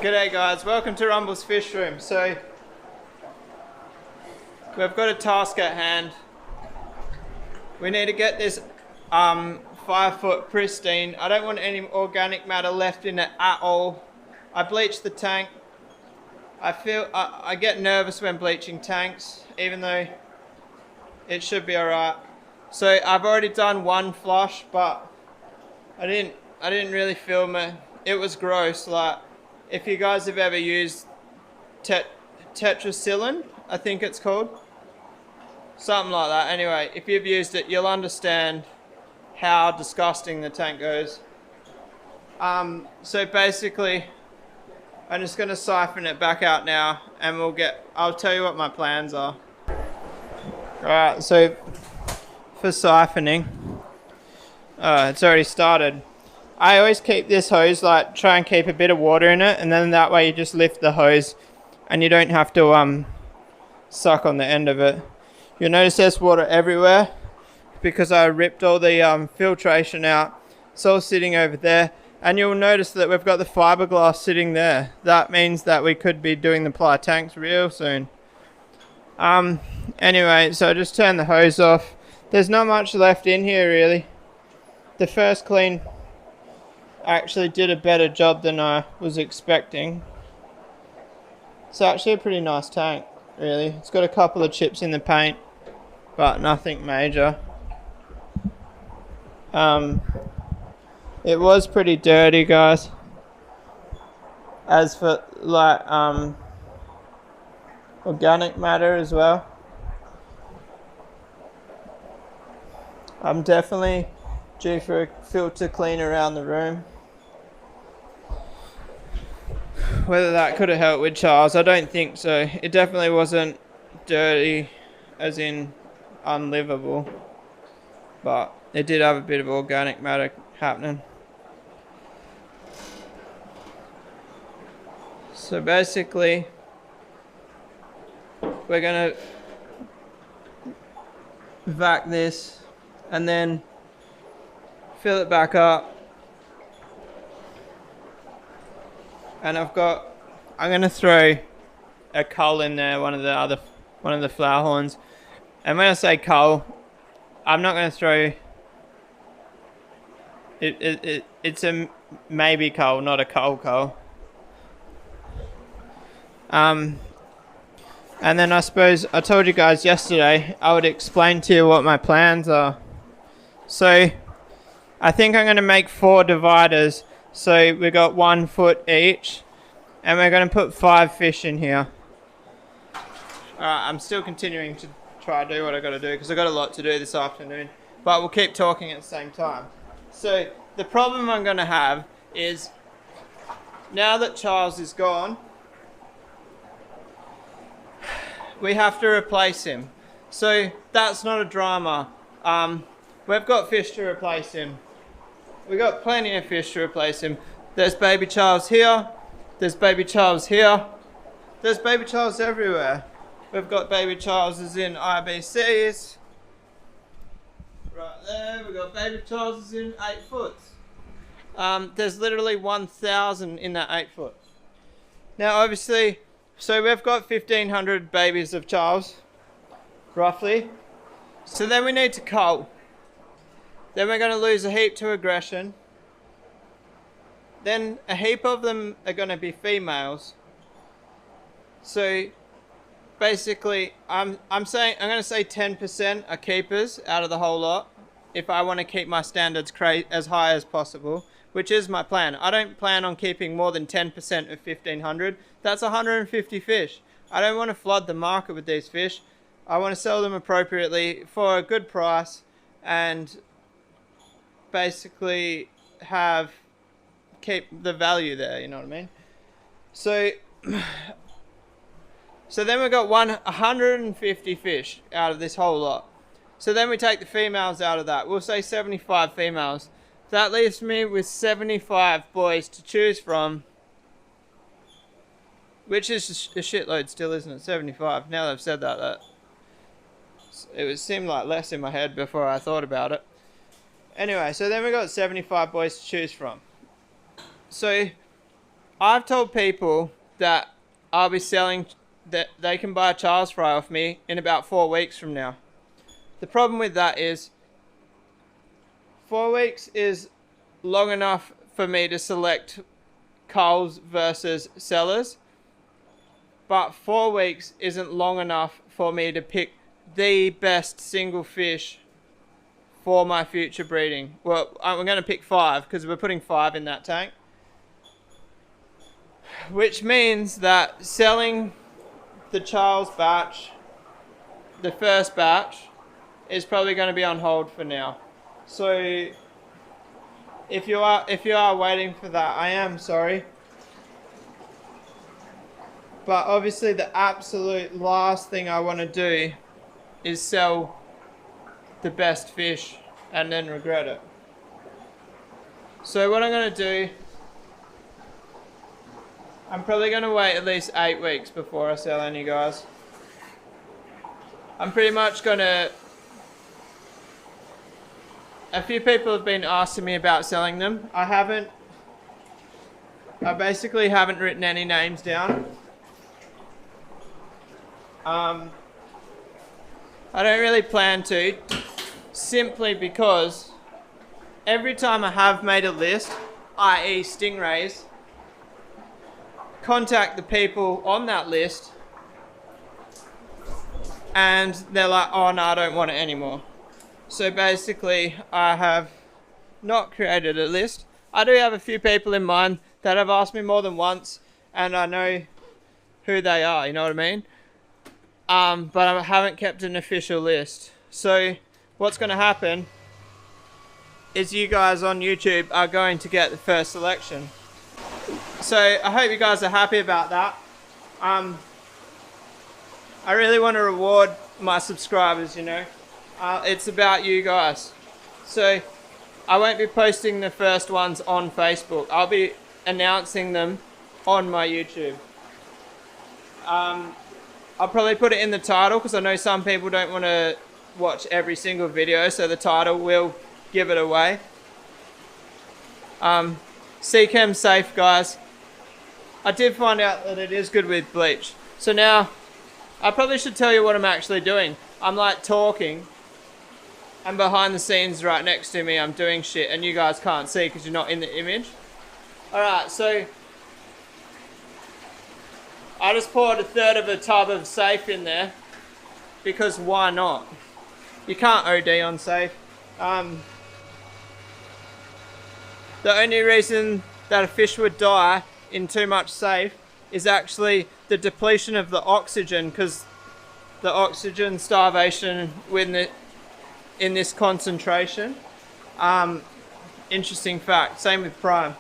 G'day guys, welcome to Rumble's Fish Room. So, we've got a task at hand. We need to get this 5 foot pristine. I don't want any organic matter left in it at all. I bleached the tank. I get nervous when bleaching tanks, even though it should be alright. So I've already done one flush, but I didn't really film it. It was gross. Like, if you guys have ever used tetracycline, I think it's called, something like that. Anyway, if you've used it, you'll understand how disgusting the tank goes. So basically, I'm just going to siphon it back out now, and I'll tell you what my plans are. Alright, so for siphoning, it's already started. I always keep this hose, like, try and keep a bit of water in it, and then that way you just lift the hose and you don't have to suck on the end of it. You'll notice there's water everywhere because I ripped all the filtration out. It's all sitting over there, and you'll notice that we've got the fiberglass sitting there. That means that we could be doing the ply tanks real soon. Anyway, so I just turned the hose off. There's not much left in here really. The first clean actually did a better job than I was expecting. It's actually a pretty nice tank, really. It's got a couple of chips in the paint, but nothing major. It was pretty dirty, guys. As for like organic matter as well, I'm definitely due for a filter clean around the room. Whether that could have helped with Charles, I don't think so. It definitely wasn't dirty, as in unlivable, but it did have a bit of organic matter happening. So basically, we're gonna vac this and then fill it back up. And I'm gonna throw a cull in there, one of the flower horns. And when I say cull, I'm not gonna throw it. It's a maybe cull, not a cull. And then I suppose I told you guys yesterday I would explain to you what my plans are. So I think I'm gonna make 4 dividers. So we got 1 foot each, and we're going to put 5 fish in here. Alright, I'm still continuing to try to do what I got to do because I got a lot to do this afternoon, but we'll keep talking at the same time. So the problem I'm going to have is, now that Charles is gone, we have to replace him. So that's not a drama. We've got fish to replace him. We got plenty of fish to replace him. There's baby Charles here. There's baby Charles here. There's baby Charles everywhere. We've got baby Charleses in IBCs. Right there. We've got baby Charleses in 8 foot. There's literally 1,000 in that 8 foot. Now obviously, so we've got 1,500 babies of Charles, roughly. So then we need to cull. Then we're going to lose a heap to aggression. Then a heap of them are going to be females. So basically, I'm going to say 10% are keepers out of the whole lot, if I want to keep my standards as high as possible, which is my plan. I don't plan on keeping more than 10% of 1,500. That's 150 fish. I don't want to flood the market with these fish. I want to sell them appropriately for a good price, and basically keep the value there, you know what I mean? So then we got 150 fish out of this whole lot. So then we take the females out of that. We'll say 75 females. That leaves me with 75 boys to choose from, which is a shitload still, isn't it? 75. Now that I've said that it would seem like less in my head before I thought about it. Anyway, so then we got 75 boys to choose from. So I've told people that I'll be selling, that they can buy a child's fry off me in about 4 weeks from now. The problem with that is 4 weeks is long enough for me to select culls versus sellers, but 4 weeks isn't long enough for me to pick the best single fish for my future breeding. Well, I'm going to pick 5 because we're putting 5 in that tank, which means that selling the Charles batch, the first batch, is probably going to be on hold for now. So if you are waiting for that, I am sorry. But obviously the absolute last thing I want to do is sell the best fish and then regret it. So what I'm going to do, I'm probably going to wait at least 8 weeks before I sell any, guys. I'm pretty much going to... A few people have been asking me about selling them. I basically haven't written any names down. I don't really plan to, simply because every time I have made a list, i.e. stingrays, contact the people on that list and they're like, oh no, I don't want it anymore. So basically I have not created a list. I do have a few people in mind that have asked me more than once and I know who they are, you know what I mean? But I haven't kept an official list. So what's going to happen is you guys on YouTube are going to get the first selection. So I hope you guys are happy about that. I really want to reward my subscribers, you know. It's about you guys. So I won't be posting the first ones on Facebook. I'll be announcing them on my YouTube. I'll probably put it in the title because I know some people don't want to watch every single video, so the title will give it away. Seachem safe, guys. I did find out that it is good with bleach. So now, I probably should tell you what I'm actually doing. I'm like talking, and behind the scenes right next to me I'm doing shit, and you guys can't see because you're not in the image. Alright, so I just poured 1/3 of a tub of safe in there because why not? You can't OD on safe. The only reason that a fish would die in too much safe is actually the depletion of the oxygen, because the oxygen starvation in this concentration. Interesting fact. Same with prime.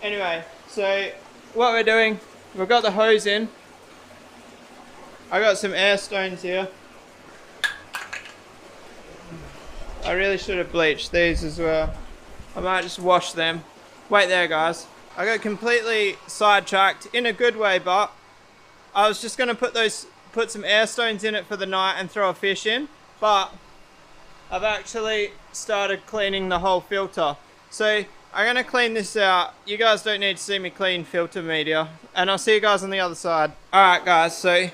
Anyway, so what we're doing, we've got the hose in. I got some air stones here. I really should have bleached these as well. I might just wash them. Wait there, guys. I got completely sidetracked in a good way, but I was just gonna put some air stones in it for the night and throw a fish in, but I've actually started cleaning the whole filter. So I'm gonna clean this out. You guys don't need to see me clean filter media, and I'll see you guys on the other side. Alright guys, so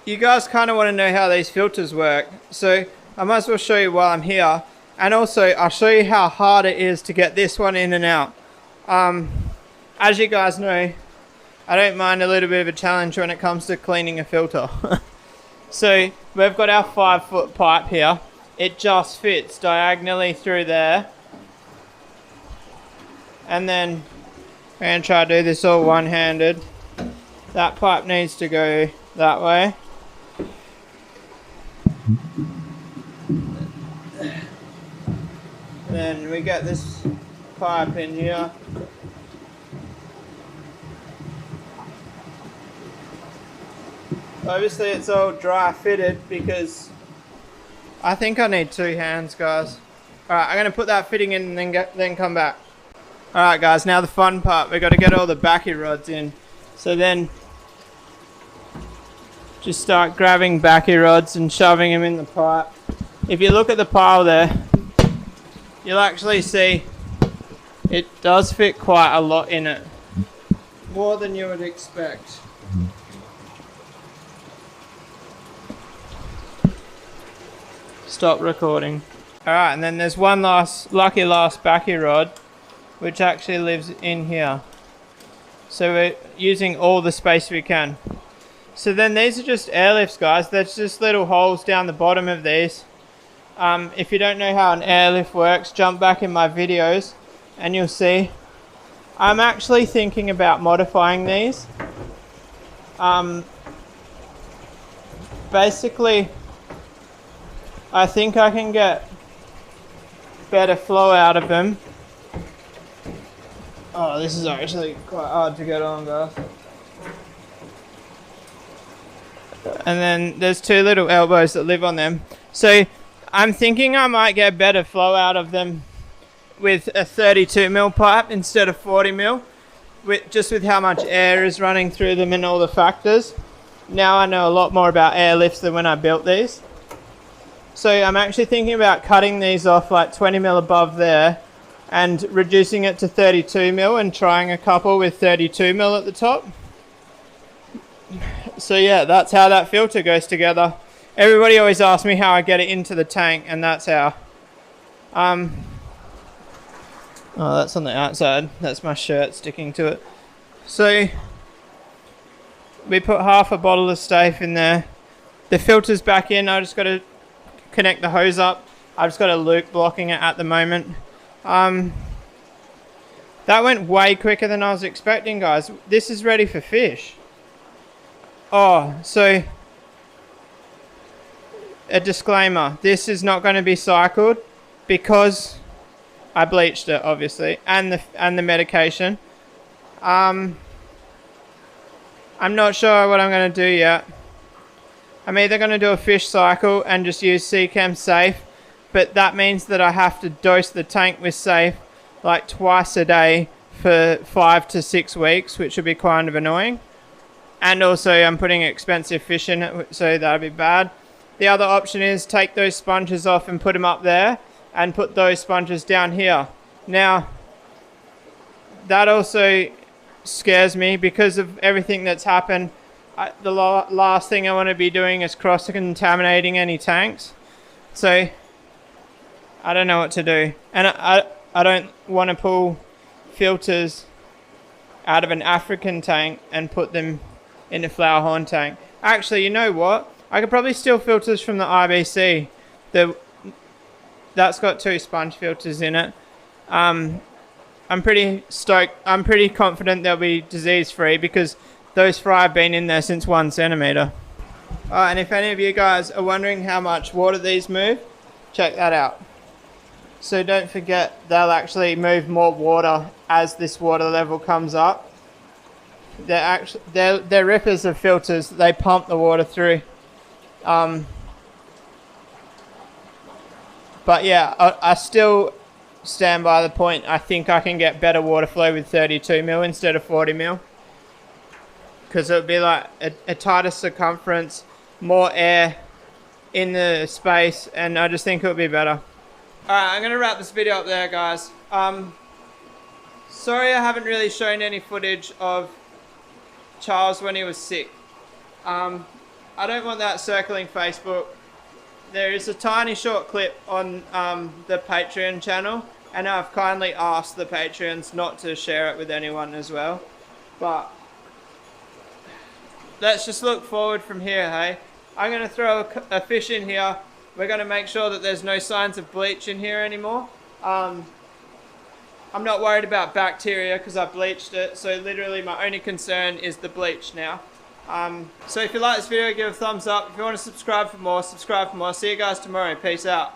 you guys kind of want to know how these filters work, so I might as well show you while I'm here, and also I'll show you how hard it is to get this one in and out. As you guys know, I don't mind a little bit of a challenge when it comes to cleaning a filter. So we've got our 5-foot pipe here. It just fits diagonally through there. And then we're going to try to do this all one-handed. That pipe needs to go that way. Then we get this pipe in here. Obviously it's all dry fitted because I think I need 2 hands, guys. Alright, I'm going to put that fitting in and then come back. Alright guys, now the fun part. We've got to get all the backy rods in. So then just start grabbing backy rods and shoving them in the pipe. If you look at the pile there, you'll actually see it does fit quite a lot in it. more than you would expect. Stop recording. Alright, and then there's one lucky last backy rod, which actually lives in here. So we're using all the space we can. So then these are just airlifts, guys. There's just little holes down the bottom of these. If you don't know how an airlift works, jump back in my videos and you'll see. I'm actually thinking about modifying these. Basically, I think I can get better flow out of them. Oh, this is actually quite hard to get on, guys. And then there's two little elbows that live on them. So I'm thinking I might get better flow out of them with a 32mm pipe instead of 40mm, just with how much air is running through them and all the factors. Now I know a lot more about airlifts than when I built these. So I'm actually thinking about cutting these off like 20mm above there and reducing it to 32mm and trying a couple with 32mm at the top. So yeah, that's how that filter goes together. Everybody always asks me how I get it into the tank, and that's how. Oh, that's on the outside. That's my shirt sticking to it. So we put half a bottle of Stave in there. The filter's back in. I just got to connect the hose up. I've just got a loop blocking it at the moment. That went way quicker than I was expecting, guys. This is ready for fish. Oh, so a disclaimer. This is not going to be cycled because I bleached it, obviously, and the medication. I'm not sure what I'm going to do yet. I'm either going to do a fish cycle and just use Seachem Safe, but that means that I have to dose the tank with Safe like twice a day for 5 to 6 weeks, which would be kind of annoying. And also I'm putting expensive fish in it, so that'd be bad. The other option is take those sponges off and put them up there and put those sponges down here. Now, that also scares me because of everything that's happened. The last thing I want to be doing is cross-contaminating any tanks. So I don't know what to do. And I don't want to pull filters out of an African tank and put them in a flower horn tank. Actually, you know what? I could probably steal filters from the IBC. That's got 2 sponge filters in it. I'm pretty stoked. I'm pretty confident they'll be disease-free because those fry have been in there since 1 centimetre. And if any of you guys are wondering how much water these move, check that out. So don't forget, they'll actually move more water as this water level comes up. They're rippers of filters. They pump the water through. But yeah, I still stand by the point. I think I can get better water flow with 32mm instead of 40mm. Because it would be like a tighter circumference, more air in the space, and I just think it would be better. Alright, I'm going to wrap this video up there, guys. Sorry I haven't really shown any footage of Charles when he was sick. I don't want that circling Facebook. There is a tiny short clip on the Patreon channel, and I've kindly asked the Patreons not to share it with anyone as well. But let's just look forward from here, hey? I'm going to throw a fish in here. We're going to make sure that there's no signs of bleach in here anymore. I'm not worried about bacteria because I bleached it, so literally my only concern is the bleach now. So if you like this video, give it a thumbs up. If you want to subscribe for more, subscribe for more. See you guys tomorrow. Peace out.